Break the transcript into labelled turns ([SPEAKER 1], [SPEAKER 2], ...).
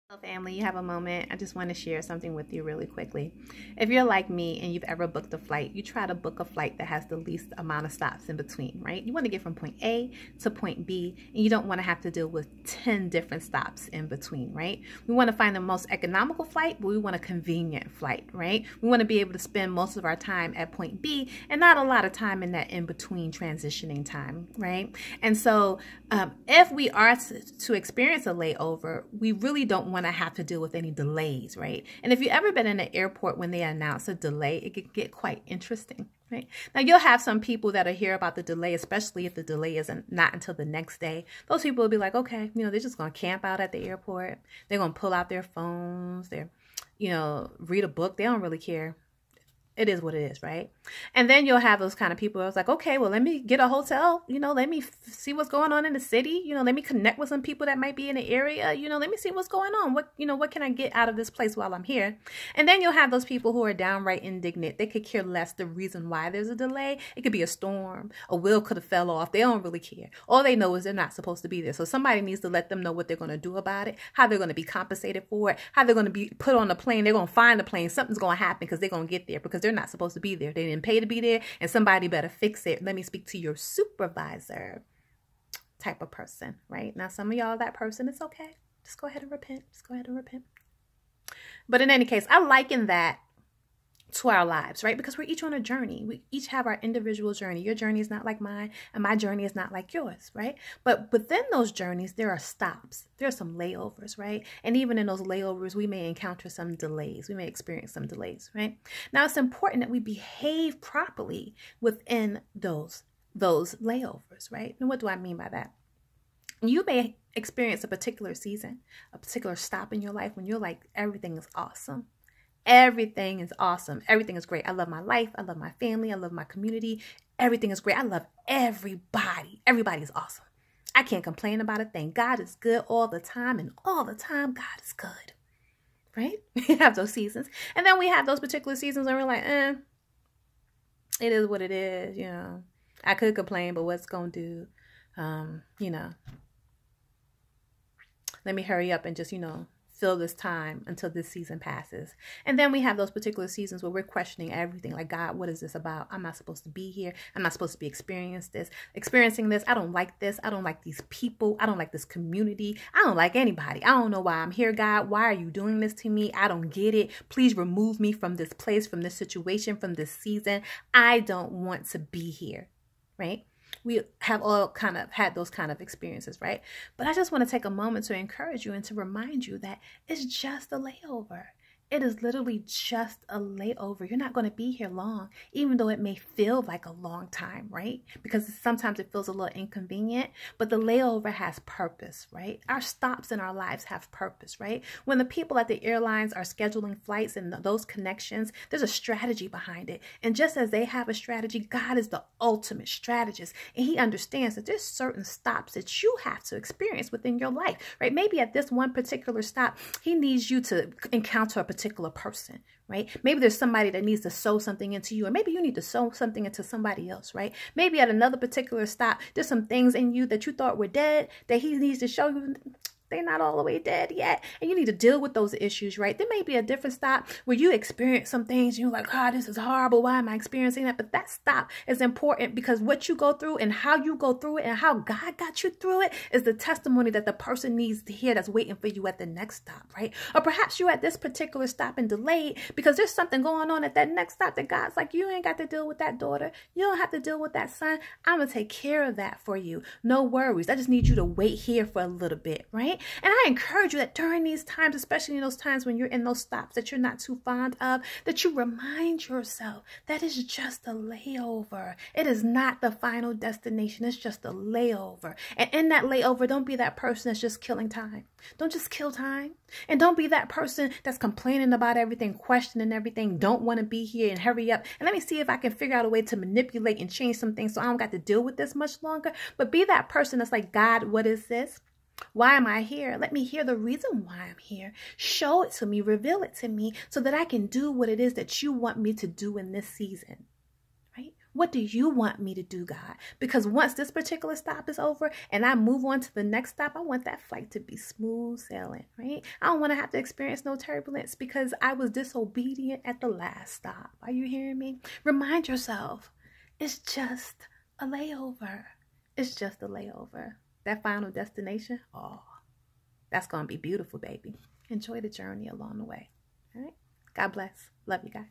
[SPEAKER 1] Hello family, you have a moment. I just want to share something with you really quickly. If you're like me and you've ever booked a flight, you try to book a flight that has the least amount of stops in between, right? You want to get from point A to point B, and you don't want to have to deal with 10 different stops in between, right? We want to find the most economical flight, but we want a convenient flight, right? We want to be able to spend most of our time at point B and not a lot of time in that in-between transitioning time, right? And so if we are to experience a layover, we really don't want to have to deal with any delays, right? And if you've ever been in an airport when they announce a delay, it can get quite interesting, right? Now you'll have some people that'll hear about the delay, especially if the delay isn't not until the next day. Those people will be like, okay, they're just going to camp out at the airport. They're going to pull out their phones. They're, read a book. They don't really care. It is what it is, right? And then you'll have those kind of people that's like, okay, well, let me get a hotel, let me see what's going on in the city, let me connect with some people that might be in the area, let me see what's going on. What can I get out of this place while I'm here? And then you'll have those people who are downright indignant. They could care less the reason why there's a delay. It could be a storm, a wheel could have fell off. They don't really care. All they know is they're not supposed to be there. So somebody needs to let them know what they're going to do about it, how they're going to be compensated for it, how they're going to be put on the plane. They're going to find the plane. Something's going to happen because they're going to get there because they're not supposed to be there. They didn't pay to be there, and somebody better fix it. Let me speak to your supervisor type of person, right? Now, some of y'all, that person, it's okay. Just go ahead and repent. Just go ahead and repent. But in any case, I liken that to our lives, right? Because we're each on a journey. We each have our individual journey. Your journey is not like mine, and my journey is not like yours, right? But within those journeys, there are stops. There are some layovers, right? And even in those layovers, we may encounter some delays. We may experience some delays, right? Now, it's important that we behave properly within those layovers, right? And what do I mean by that? You may experience a particular season, a particular stop in your life when you're like, everything is awesome. Everything is awesome. Everything is great. I love my life. I love my family. I love my community. Everything is great. I love everybody. Everybody is awesome. I can't complain about a thing. God is good all the time, and all the time God is good, right? We have those seasons. And then we have those particular seasons where we're like, it is what it is. I could complain, but what's going to do, let me hurry up and just, fill this time until this season passes. And then we have those particular seasons where we're questioning everything. Like, God, what is this about? I'm not supposed to be here. I'm not supposed to be experiencing this. I don't like this. I don't like these people. I don't like this community. I don't like anybody. I don't know why I'm here, God. Why are you doing this to me? I don't get it. Please remove me from this place, from this situation, from this season. I don't want to be here, right? We have all kind of had those kind of experiences, right? But I just want to take a moment to encourage you and to remind you that it's just a layover. It is literally just a layover. You're not going to be here long, even though it may feel like a long time, right? Because sometimes it feels a little inconvenient, but the layover has purpose, right? Our stops in our lives have purpose, right? When the people at the airlines are scheduling flights and those connections, there's a strategy behind it. And just as they have a strategy, God is the ultimate strategist. And he understands that there's certain stops that you have to experience within your life, right? Maybe at this one particular stop, he needs you to encounter a particular person, right? Maybe there's somebody that needs to sow something into you, or maybe you need to sow something into somebody else, right? Maybe at another particular stop, there's some things in you that you thought were dead that he needs to show you they're not all the way dead yet. And you need to deal with those issues, right? There may be a different stop where you experience some things. You're like, oh, this is horrible. Why am I experiencing that? But that stop is important because what you go through and how you go through it and how God got you through it is the testimony that the person needs to hear that's waiting for you at the next stop, right? Or perhaps you're at this particular stop and delayed because there's something going on at that next stop that God's like, you ain't got to deal with that daughter. You don't have to deal with that son. I'm going to take care of that for you. No worries. I just need you to wait here for a little bit, right? And I encourage you that during these times, especially in those times when you're in those stops that you're not too fond of, that you remind yourself that it's just a layover. It is not the final destination. It's just a layover. And in that layover, don't be that person that's just killing time. Don't just kill time. And don't be that person that's complaining about everything, questioning everything, don't want to be here and hurry up. And let me see if I can figure out a way to manipulate and change some things so I don't got to deal with this much longer. But be that person that's like, God, what is this? Why am I here? Let me hear the reason why I'm here. Show it to me, reveal it to me so that I can do what it is that you want me to do in this season, right? What do you want me to do, God? Because once this particular stop is over and I move on to the next stop, I want that flight to be smooth sailing, right? I don't want to have to experience no turbulence because I was disobedient at the last stop. Are you hearing me? Remind yourself, it's just a layover. It's just a layover. That final destination, oh, that's going to be beautiful, baby. Enjoy the journey along the way. All right? God bless. Love you guys.